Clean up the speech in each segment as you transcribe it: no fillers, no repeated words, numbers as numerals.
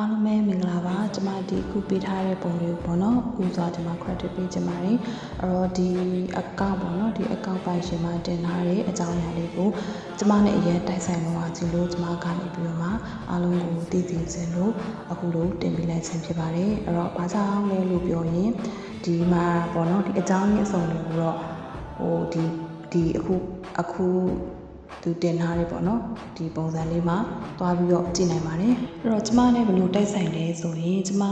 အားလုံးပဲမင်္ဂလာပါကျွန်မဒီခုပေးထားတဲ့ပုံလေးပေါ့နော်ဥစွာကျွန်မ credit ပေးချင်ပါတယ်အဲ့တော့ဒီ account ပေါ့နော်ဒီ account ပိုင်ရှင်မှာတင်ထားတဲ့အကြောင်းအရာလေးကိုကျွန်မနဲ့အရင်တိုက်ဆိုင်လို့ကြည့်လို့ကျွန်မကနေပြီးတော့မှအားလုံးကိုသိသိစင်လို့အခုလိုတင်ပေးလိုက်ခြင်းဖြစ်ပါတယ်အဲ့တော့ဘာကြောင့်လဲလို့ပြောရင်ဒီမှာပေါ့နော်ဒီအကြောင်းရင်းအစုံတွေကိုတော့ဒီအခုသူတင်ထားတယ်ပေါ့နော်ဒီပုံစံလေးမှာတွားပြီးတော့ကြည့်နိုင်ပါတယ်အဲ့တော့ကျမနဲ့ဘယ်လိုတိုက်ဆိုင်လဲဆိုရင်ကျမ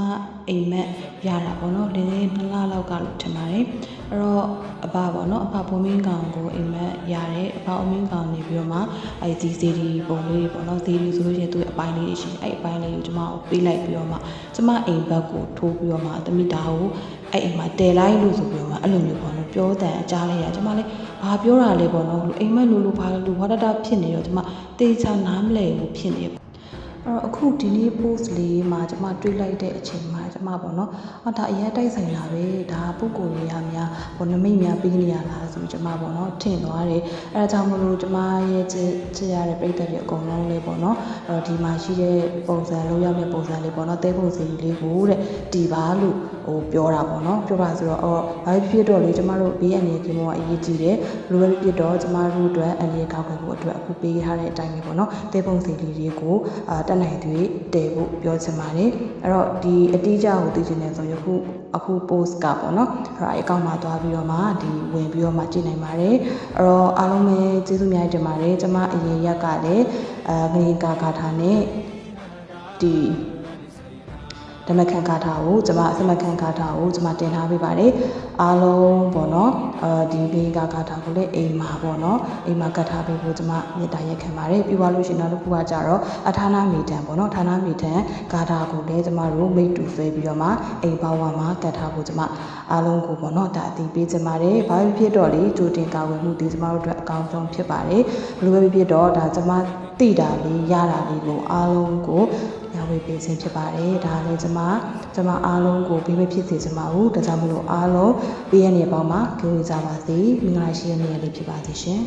အိမ်မက်ရတာပေါ့နော်လင်း2လလောက်ကလို့ထင်ပါတယ်အဲ့တော့အဘပေါ့နော်အဘဘုံမင်းကောင်ကိုအိမ်မက်ရတယ်အဘအမင်းကောင်နေပြီးတော့မှအဲဒီစီဒီပုံလေးပေါ့နော်စီဒီဆိုလို့ရှိရင်သူ့အပိုင်းလေးရှိတယ်အဲ့အပိုင်းလေးကိုကျမကိုပေးလိုက်ပြီးတော့မှကျမအိမ်ဘက်ကိုထိုးပြီးတော့မှတမိတာကိုအဲ့အိမ်မှာတဲလိုက်လို့ဆိုပြီးတော့မှအဲ့လိုမျိုးပေါ့နော်ပြောတန်အကြားလိုက်ရကျမလည်းဘာပြောတာလဲပေါ့နော်အိမ်မက်လို့ဘာလို့ဘာတဖြစ်နေတော့ကျမတေချာနားမလဲဘူးဖြစ်နေအဲ့တော့အခုဒီနေ့ post လေးမှာကျမတွေးလိုက်တဲ့အချိန်မှာကျမပေါ့နော်ဒါအရင်တိုက်ဆိုင်လာပဲဒါပုံကိုယ်ရများဘောနမိတ်များပြီးနေရလားဆိုပြီးကျမပေါ့နော်ထင်သွားတယ်အဲဒါကြောင့်မလို့ကျမရဲ့ချစ်ရတဲ့ပြိတ္တတွေအကုန်လုံးလေးပေါ့နော်အဲ့တော့ဒီမှာရှိတဲ့ပုံစံလုံးရမယ့်ပုံစံလေးပေါ့နော်တဲပုံစီလေးကိုတဲ့တီပါလို့ပြောတာပေါ့နော်ပြောပါဆိုတော့ဘာဖြစ်တော့လေကျမတို့ဘေးအနေနဲ့ကအရေးကြီးတယ်ဘယ်လိုပဲဖြစ်တော့ကျမတို့အတွက်အနေကောက်ွယ်ဖို့အတွက်အခုပေးထားတဲ့အတိုင်းပဲပေါ့နော်တဲပုံစီလေးတွေကိုတက်နိုင်သွေးတည်ဖို့ပြောချင်ပါတယ်အဲ့တော့ဒီအတိအကျကိုသိချင်တယ်ဆိုရင်အခု post ကပေါ့နော်အဲ့ဒါအကောင့်မှာသွားပြီးတော့မှဒီဝင်ပြီးတော့မှကြည့်နိုင်ပါတယ်အဲ့တော့အားလုံးပဲကျေးဇူးများတင်ပါတယ်ကျမအရင်ရက်ကလည်းငရေကာဂါထာနဲ့ဒီဓမ္မခံဂါထာကိုကျွန်မအစမခံဂါထာကိုကျွန်မတင်ထားပေးပါတယ်အားလုံးပေါ့နော်ဒီဘေးဂါထာကိုလည်းအိမ်မှာပေါ့နော်အိမ်မှာကတ်ထားပေးဖို့ကျွန်မမေတ္တာရက်ခံပါတယ်ပြီးသွားလို့ရှိရင်နောက်တစ်ခုကကြတော့အထာနာမိတံပေါ့နော်ဌာနမိတံဂါထာကိုလည်းကျွန်မတို့မိတ်တူဆွဲပြီးတော့မှအိမ်ဘဝမှာကတ်ထားဖို့ကျွန်မအားလုံးကိုပေါ့နော်ဒါအသိပေးချင်ပါတယ်ဘာဖြစ်တော့လေကြိုတင်ကာဝယ်မှုဒီကျွန်မတို့အတွက်အကောင်းဆုံးဖြစ်ပါတယ်ဘယ်လိုပဲဖြစ်တော့ဒါကျွန်မသိတာလေးရတာလေးကိုအားလုံးကိုဝေပေးခြင်းဖြစ်ပါတယ်ဒါလည်းကျွန်မအားလုံးကိုဘေးမဖြစ်စေချင်ပါဘူးဒါကြောင့်မလို့အားလုံးဘေးရနေပေါင်းမှာကြိုးစားပါစေမင်္ဂလာရှိတဲ့နေ့ရက်လေးဖြစ်ပါစေရှင်